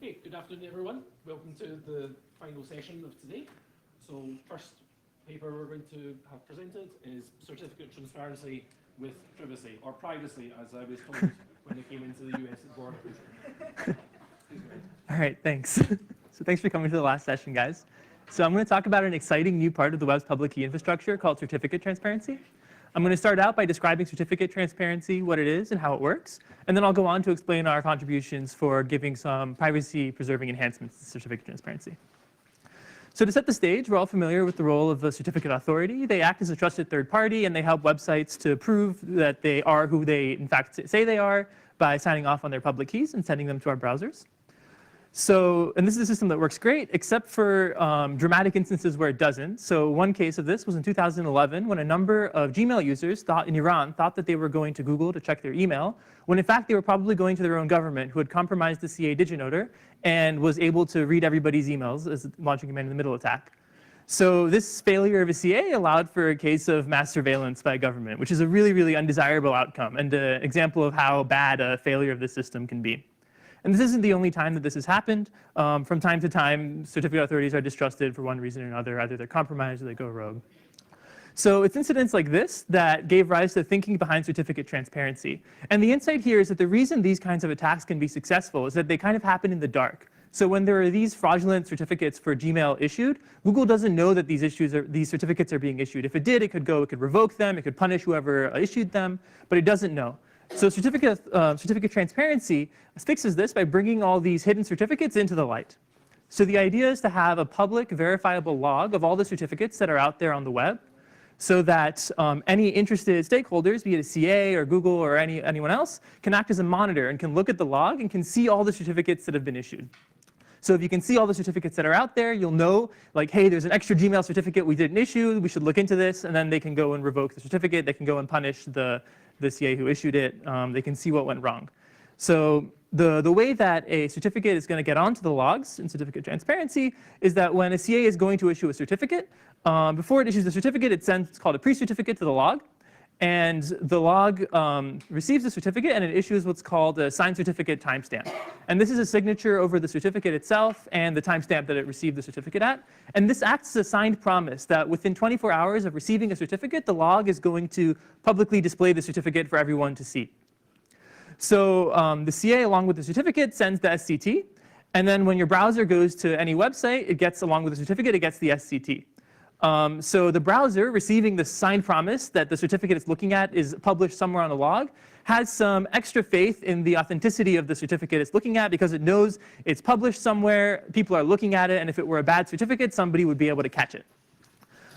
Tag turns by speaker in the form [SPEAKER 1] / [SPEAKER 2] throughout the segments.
[SPEAKER 1] Okay, good afternoon everyone. Welcome to the final session of today. So first paper we're going to have presented is Certificate Transparency with Privacy, or Privacy as I was told when I came into the US border control.
[SPEAKER 2] All right, thanks. So thanks for coming to the last session, guys. So I'm going to talk about an exciting new part of the web's public key infrastructure called certificate transparency. I'm going to start out by describing certificate transparency, what it is and how it works, and then I'll go on to explain our contributions for giving some privacy-preserving enhancements to certificate transparency. So to set the stage, we're all familiar with the role of the certificate authority. They act as a trusted third party, and they help websites to prove that they are who they in fact say they are by signing off on their public keys and sending them to our browsers. So, and this is a system that works great, except for dramatic instances where it doesn't. So one case of this was in 2011, when a number of Gmail users in Iran thought that they were going to Google to check their email, when in fact they were probably going to their own government, who had compromised the CA DigiNotar and was able to read everybody's emails as launching a man-in-the-middle attack. So this failure of a CA allowed for a case of mass surveillance by a government, which is a really, really undesirable outcome and an example of how bad a failure of this system can be. And this isn't the only time that this has happened. From time to time, certificate authorities are distrusted for one reason or another. Either they're compromised or they go rogue. So it's incidents like this that gave rise to the thinking behind certificate transparency. And the insight here is that the reason these kinds of attacks can be successful is that they kind of happen in the dark. So when there are these fraudulent certificates for Gmail issued, Google doesn't know that these certificates are being issued. If it did, it could revoke them, it could punish whoever issued them, but it doesn't know. So certificate transparency fixes this by bringing all these hidden certificates into the light. So the idea is to have a public verifiable log of all the certificates that are out there on the web, so that any interested stakeholders, be it a CA or Google or anyone else, can act as a monitor and can look at the log and can see all the certificates that have been issued. So if you can see all the certificates that are out there, you'll know, like, hey, there's an extra Gmail certificate we didn't issue, we should look into this, and then they can go and revoke the certificate, they can go and punish the CA who issued it, they can see what went wrong. So the way that a certificate is going to get onto the logs in certificate transparency is that when a CA is going to issue a certificate, before it issues the certificate, it sends what's called a pre-certificate to the log. And the log receives the certificate, and it issues what's called a signed certificate timestamp. And this is a signature over the certificate itself and the timestamp that it received the certificate at. And this acts as a signed promise that within 24 hours of receiving a certificate, the log is going to publicly display the certificate for everyone to see. So the CA, along with the certificate, sends the SCT. And then when your browser goes to any website, it gets, along with the certificate, it gets the SCT. So the browser, receiving the signed promise that the certificate it's looking at is published somewhere on the log, has some extra faith in the authenticity of the certificate it's looking at because it knows it's published somewhere, people are looking at it, and if it were a bad certificate, somebody would be able to catch it.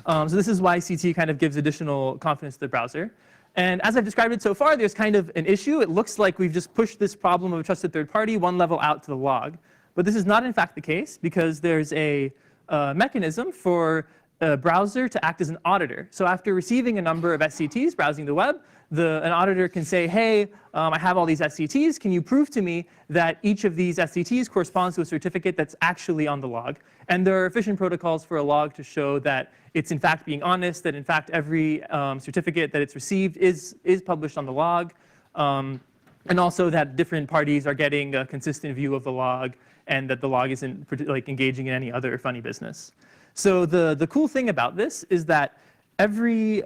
[SPEAKER 2] So this is why CT kind of gives additional confidence to the browser. And as I've described it so far, there's kind of an issue. It looks like we've just pushed this problem of a trusted third party one level out to the log. But this is not in fact the case because there's a mechanism for a browser to act as an auditor. So after receiving a number of SCTs browsing the web, an auditor can say, hey, I have all these SCTs. Can you prove to me that each of these SCTs corresponds to a certificate that's actually on the log? And there are efficient protocols for a log to show that it's in fact being honest, that in fact every certificate that it's received is published on the log, and also that different parties are getting a consistent view of the log and that the log isn't engaging in any other funny business. So the cool thing about this is that every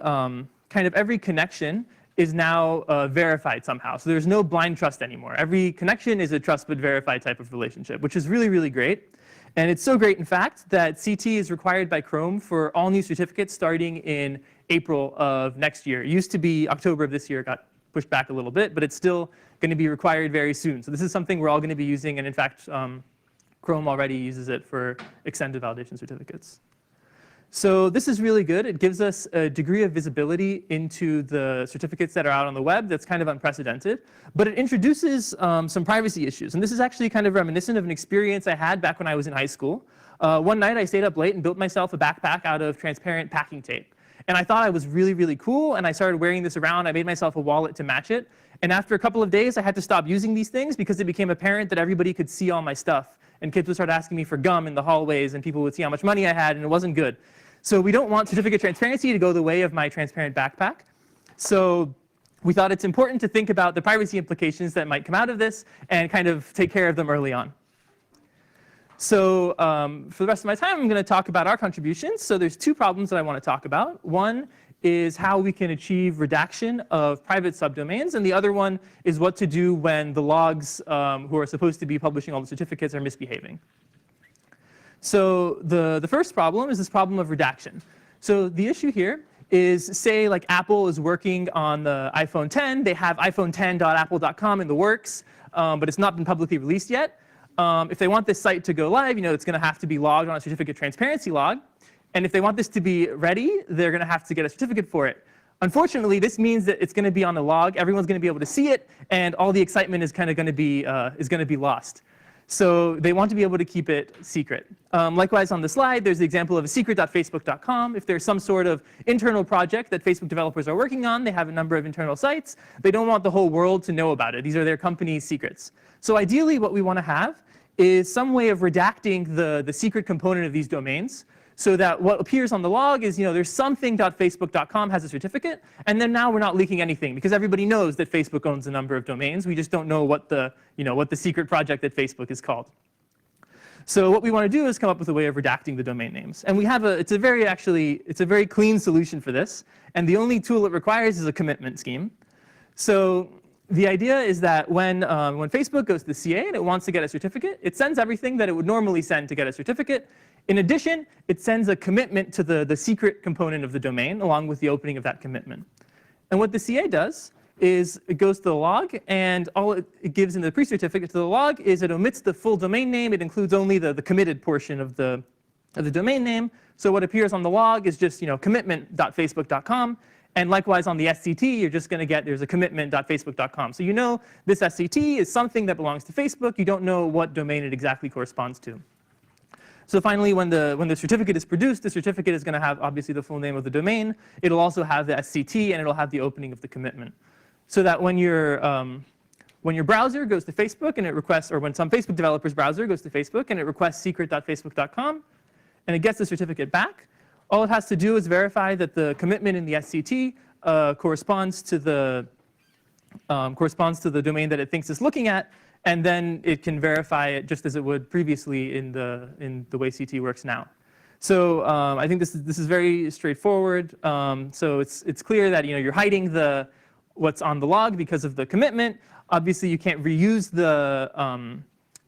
[SPEAKER 2] connection is now verified somehow. So there's no blind trust anymore. Every connection is a trust but verified type of relationship, which is really, really great. And it's so great, in fact, that CT is required by Chrome for all new certificates starting in April of next year. It used to be October of this year. It got pushed back a little bit, but it's still going to be required very soon. So this is something we're all going to be using. And in fact, Chrome already uses it for extended validation certificates. So this is really good. It gives us a degree of visibility into the certificates that are out on the web that's kind of unprecedented. But it introduces some privacy issues. And this is actually kind of reminiscent of an experience I had back when I was in high school. One night I stayed up late and built myself a backpack out of transparent packing tape. And I thought I was really, really cool. And I started wearing this around. I made myself a wallet to match it. And after a couple of days, I had to stop using these things because it became apparent that everybody could see all my stuff. And kids would start asking me for gum in the hallways, and people would see how much money I had, and it wasn't good. So we don't want certificate transparency to go the way of my transparent backpack. So we thought it's important to think about the privacy implications that might come out of this and kind of take care of them early on. So for the rest of my time, I'm going to talk about our contributions. So there's two problems that I want to talk about. One is how we can achieve redaction of private subdomains, and the other one is what to do when the logs who are supposed to be publishing all the certificates are misbehaving. So the first problem is this problem of redaction. So the issue here is, say like Apple is working on the iPhone 10. They have iphone10.apple.com in the works, but it's not been publicly released yet. If they want this site to go live, it's going to have to be logged on a certificate transparency log. And if they want this to be ready, they're going to have to get a certificate for it. Unfortunately, this means that it's going to be on the log. Everyone's going to be able to see it, and all the excitement is kind of going to be lost. So they want to be able to keep it secret. Likewise, on the slide, there's the example of a secret.facebook.com. If there's some sort of internal project that Facebook developers are working on, they have a number of internal sites, they don't want the whole world to know about it. These are their company's secrets. So ideally, what we want to have is some way of redacting the secret component of these domains, so that what appears on the log is, there's something.facebook.com has a certificate, and then now we're not leaking anything because everybody knows that Facebook owns a number of domains. We just don't know what the secret project at Facebook is called. So what we want to do is come up with a way of redacting the domain names, and we have it's a very clean solution for this, and the only tool it requires is a commitment scheme. So the idea is that when Facebook goes to the CA and it wants to get a certificate, it sends everything that it would normally send to get a certificate. In addition, it sends a commitment to the secret component of the domain along with the opening of that commitment. And what the CA does is it goes to the log, and all it gives in the pre-certificate to the log is it omits the full domain name. It includes only the committed portion of the domain name. So what appears on the log is just commitment.facebook.com. And likewise, on the SCT, you're just going to get there's a commitment.facebook.com. So this SCT is something that belongs to Facebook. You don't know what domain it exactly corresponds to. So finally, when the certificate is produced, the certificate is going to have obviously the full name of the domain. It'll also have the SCT, and it'll have the opening of the commitment. So that when your browser goes to Facebook and it requests, or when some Facebook developer's browser goes to Facebook and it requests secret.facebook.com, and it gets the certificate back, all it has to do is verify that the commitment in the SCT corresponds to the domain that it thinks it's looking at, and then it can verify it just as it would previously in the way CT works now. So I think this is very straightforward. So it's clear that you're hiding what's on the log because of the commitment. Obviously, you can't reuse the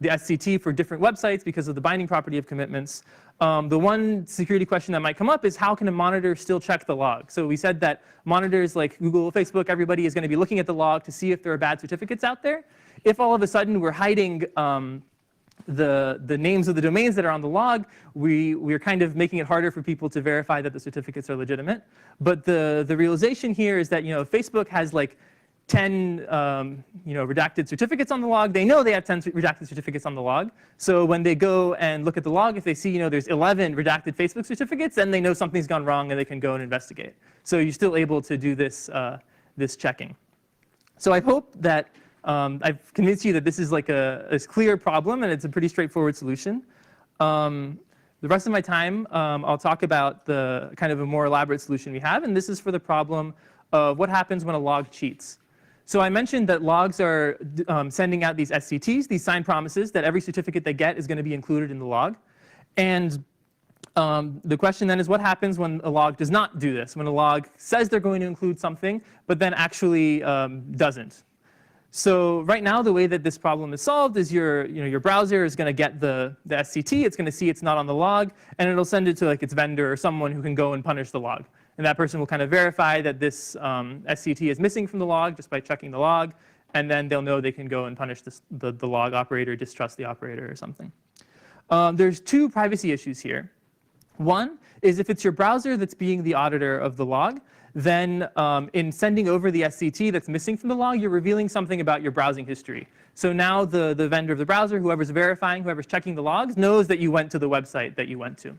[SPEAKER 2] SCT for different websites because of the binding property of commitments. The one security question that might come up is how can a monitor still check the log? So we said that monitors like Google, Facebook, everybody is going to be looking at the log to see if there are bad certificates out there. If all of a sudden we're hiding the names of the domains that are on the log, we're kind of making it harder for people to verify that the certificates are legitimate. But the realization here is that if Facebook has like 10 redacted certificates on the log, they know they have 10 redacted certificates on the log. So when they go and look at the log, if they see there's 11 redacted Facebook certificates, then they know something's gone wrong and they can go and investigate. So you're still able to do this checking. So I hope that I've convinced you that this is like a clear problem and it's a pretty straightforward solution. The rest of my time, I'll talk about the kind of a more elaborate solution we have, and this is for the problem of what happens when a log cheats. So I mentioned that logs are sending out these SCTs, these signed promises that every certificate they get is going to be included in the log. And the question then is what happens when a log does not do this, when a log says they're going to include something, but then actually doesn't. So right now, the way that this problem is solved is your browser is going to get the SCT. It's going to see it's not on the log, and it'll send it to like its vendor or someone who can go and punish the log. And that person will kind of verify that this SCT is missing from the log just by checking the log, and then they'll know they can go and punish the log operator, distrust the operator or something. There's two privacy issues here. One is if it's your browser that's being the auditor of the log, then in sending over the SCT that's missing from the log, you're revealing something about your browsing history. So now the vendor of the browser, whoever's verifying, whoever's checking the logs, knows that you went to the website that you went to.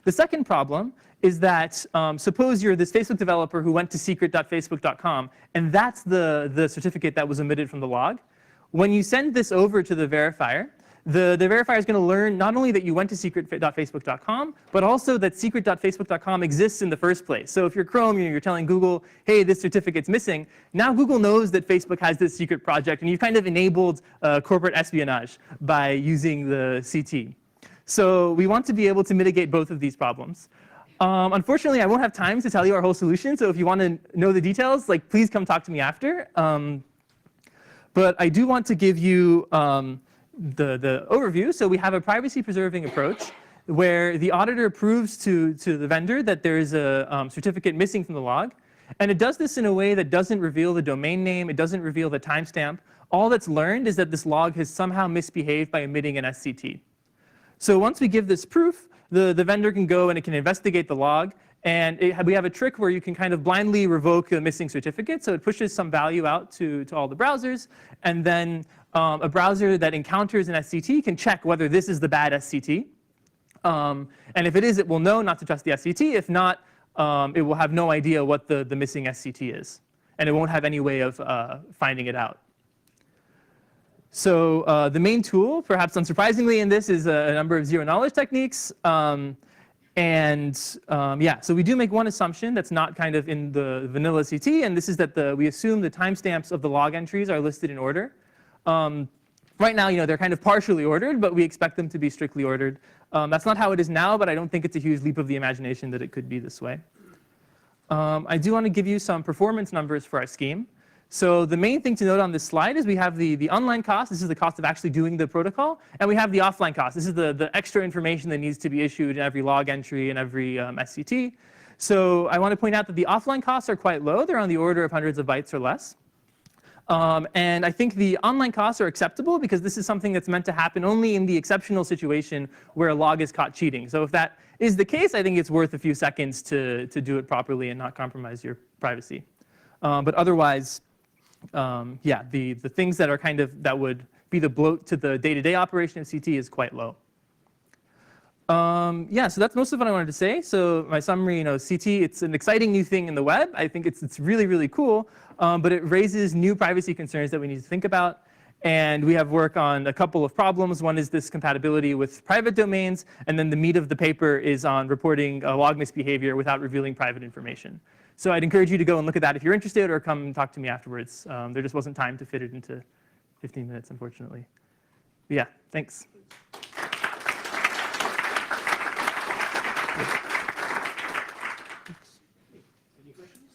[SPEAKER 2] The second problem is that suppose you're this Facebook developer who went to secret.facebook.com, and that's the certificate that was omitted from the log. When you send this over to the verifier, the verifier is going to learn not only that you went to secret.facebook.com, but also that secret.facebook.com exists in the first place. So if you're Chrome, you're telling Google, hey, this certificate's missing. Now Google knows that Facebook has this secret project, and you've kind of enabled corporate espionage by using the CT. So we want to be able to mitigate both of these problems. Unfortunately, I won't have time to tell you our whole solution. So if you want to know the details, like, please come talk to me after. But I do want to give you the overview. So we have a privacy-preserving approach where the auditor proves to the vendor that there is a certificate missing from the log. And it does this in a way that doesn't reveal the domain name. It doesn't reveal the timestamp. All that's learned is that this log has somehow misbehaved by omitting an SCT. So once we give this proof, the vendor can go and it can investigate the log. And we have a trick where you can kind of blindly revoke a missing certificate. So it pushes some value out to all the browsers. And then a browser that encounters an SCT can check whether this is the bad SCT. And if it is, it will know not to trust the SCT. If not, it will have no idea what the missing SCT is. And it won't have any way of finding it out. So the main tool, perhaps unsurprisingly in this, is a number of zero-knowledge techniques. Yeah, so we do make one assumption that's not kind of in the vanilla CT, and this is that we assume the timestamps of the log entries are listed in order. Right now, they're kind of partially ordered, but we expect them to be strictly ordered. That's not how it is now, but I don't think it's a huge leap of the imagination that it could be this way. I do want to give you some performance numbers for our scheme. So the main thing to note on this slide is we have the online cost. This is the cost of actually doing the protocol. And we have the offline cost. This is the extra information that needs to be issued in every log entry and every SCT. So I want to point out that the offline costs are quite low. They're on the order of hundreds of bytes or less. And I think the online costs are acceptable because this is something that's meant to happen only in the exceptional situation where a log is caught cheating. So if that is the case, I think it's worth a few seconds to do it properly and not compromise your privacy. But otherwise, yeah, the things that are that would be the bloat to the day-to-day operation of CT is quite low. Yeah, so that's most of what I wanted to say. So my summary, CT, it's an exciting new thing in the web. I think it's really, really cool, but it raises new privacy concerns that we need to think about. And we have work on a couple of problems. One is this compatibility with private domains, and then the meat of the paper is on reporting log misbehavior without revealing private information. So I'd encourage you to go and look at that if you're interested, or come talk to me afterwards. There just wasn't time to fit it into 15 minutes, unfortunately. But yeah, thanks. Good.